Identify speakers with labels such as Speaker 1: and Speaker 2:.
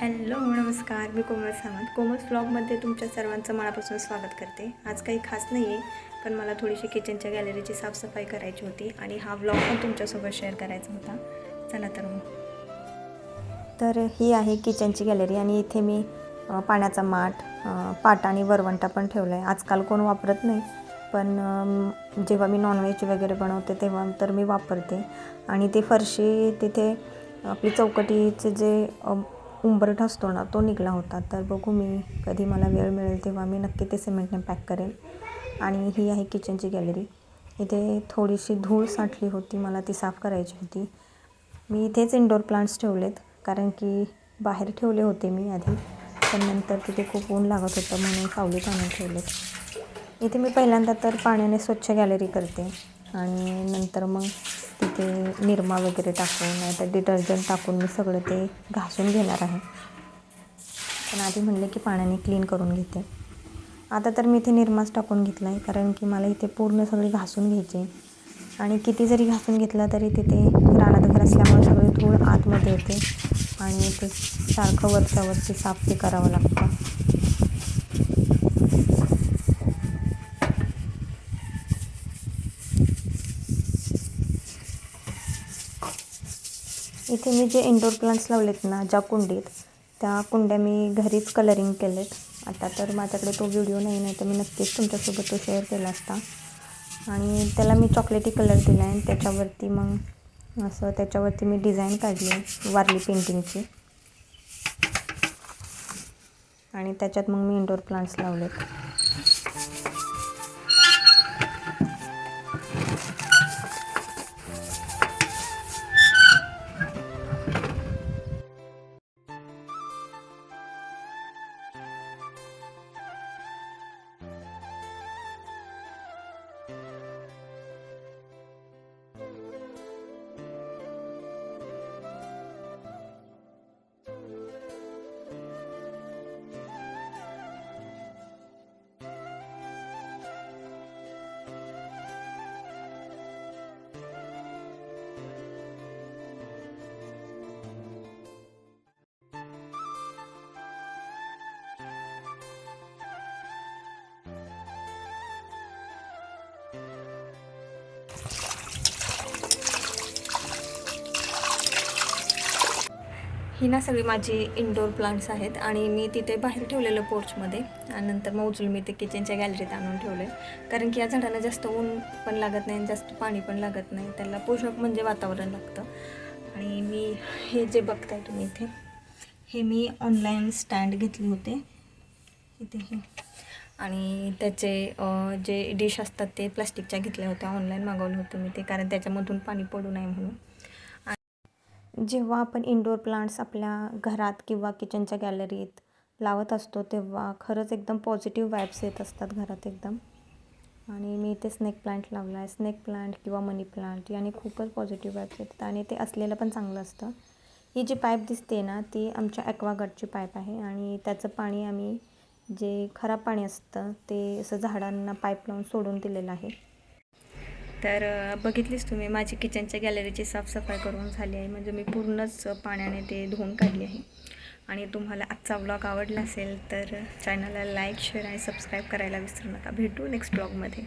Speaker 1: Hello नमस्कार, मी कोमल सावंत. कोमल व्लॉगमध्ये तुमच्या सर्वांचं मनापासून स्वागत करते. आज काही खास नाही आहे, पण मला थोडीशी किचनच्या गॅलरीची साफसफाई करायची होती आणि हा व्लॉग पण तुमच्यासोबत शेअर करायचा होता. चला तर मग. तर ही आहे किचनची गॅलरी आणि इथे मी पाण्याचा पाट आणि वरवंटा पण ठेवला आहे. आजकाल कोण वापरत नाही, पण जेव्हा मी नॉनव्हेज वगैरे बनवते तेव्हा तर मी वापरते. आणि ते फरशी तिथे आपली चौकटीचे जे उंबरठा असतो ना, तो निघाला होता. तर बघू, मी कधी मला वेळ मिळेल तेव्हा मी नक्की ते सिमेंटने पॅक करेन. आणि ही आहे किचनची गॅलरी. इथे थोडीशी धूळ साठली होती, मला ती साफ करायची होती. मी इथेच इंडोर प्लांट्स ठेवलेत, कारण की बाहेर ठेवले होते मी आधी, पण नंतर तिथे खूप ऊन लागत होतं म्हणून सावलीत आणून ठेवलेत. इथे मी पहिल्यांदा तर पाण्याने स्वच्छ गॅलरी करते आणि नंतर मग तिथे निरमा वगैरे टाकून, नाहीतर डिटर्जंट टाकून मी सगळं ते घासून घेणार आहे. पण आधी म्हणले की पाण्याने क्लीन करून घेते. आता तर मी इथे निरमाच टाकून घेतला आहे, कारण की मला इथे पूर्ण सगळे घासून घ्यायचे. आणि किती जरी घासून घेतला तरी तिथे रानात घर असल्यामुळे सगळी धूळ आतमध्ये येते आणि ते सारखं वरच्यावरती साफ ते करावं लागतं. इथे मी जे इंडोर प्लांट्स लावलेत ना, ज्या कुंडीत, त्या कुंड्या मी घरीच कलरिंग केलेत. आता तर माझ्याकडे तो व्हिडिओ नाही तर मी नक्कीच तुमच्यासोबत तो शेअर केला असता. आणि त्याला मी चॉकलेटी कलर दिला आहे आणि त्याच्यावरती मी डिझाईन काढली आहे वारली पेंटिंगची. आणि त्याच्यात मग मी इंडोर प्लांट्स लावलेत. ही ना सगळी माझी इंडोर प्लांट्स आहेत आणि मी तिथे बाहेर ठेवलेलं पोर्चमध्ये, आणि नंतर मग उचलून मी ते किचनच्या गॅलरीत आणून ठेवले. कारण की या झाडांना जास्त ऊन पण लागत नाही आणि जास्त पाणी पण लागत नाही, त्याला पोषक म्हणजे वातावरण लागतं. आणि मी हे जे बघताय तुम्ही इथे, हे मी ऑनलाईन स्टँड घेतले होते इथे हे. आणि त्याचे जे डिश असतात ते प्लास्टिकच्या घेतल्या होत्या, ऑनलाईन मागवलं होतं मी ते, कारण त्याच्यामधून पाणी पडू नये म्हणून. जेव्हा आपण इंडोर प्लांट्स आपल्या घरात किंवा किचनच्या गॅलरीत लावत असतो तेव्हा खरंच एकदम पॉझिटिव्ह वाईब्स येत असतात घरात एकदम. आणि मी इथे स्नेक प्लांट लावला आहे. स्नेक प्लांट किंवा मनी प्लांट याने खूपच पॉझिटिव्ह वाईब्स येतात आणि ते असलेलं पण चांगलं असतं. ही जी पाईप दिसते ना, ती आमच्या ॲक्वागार्डची पाईप आहे आणि त्याचं पाणी आम्ही, जे खराब पाणी असतं ते असं झाडांना पाईप लावून सोडून दिलेलं आहे. तर बघितलीच तुम्ही, माझी किचनच्या गॅलरीची साफसफाई करून झाली आहे. म्हणजे मी पूर्णच पाण्याने ते धुवून काढली आहे. आणि तुम्हाला आजचा व्लॉग आवडला असेल तर चॅनलला लाईक, शेअर आणि सबस्क्राईब करायला विसरू नका. भेटू नेक्स्ट व्लॉगमध्ये.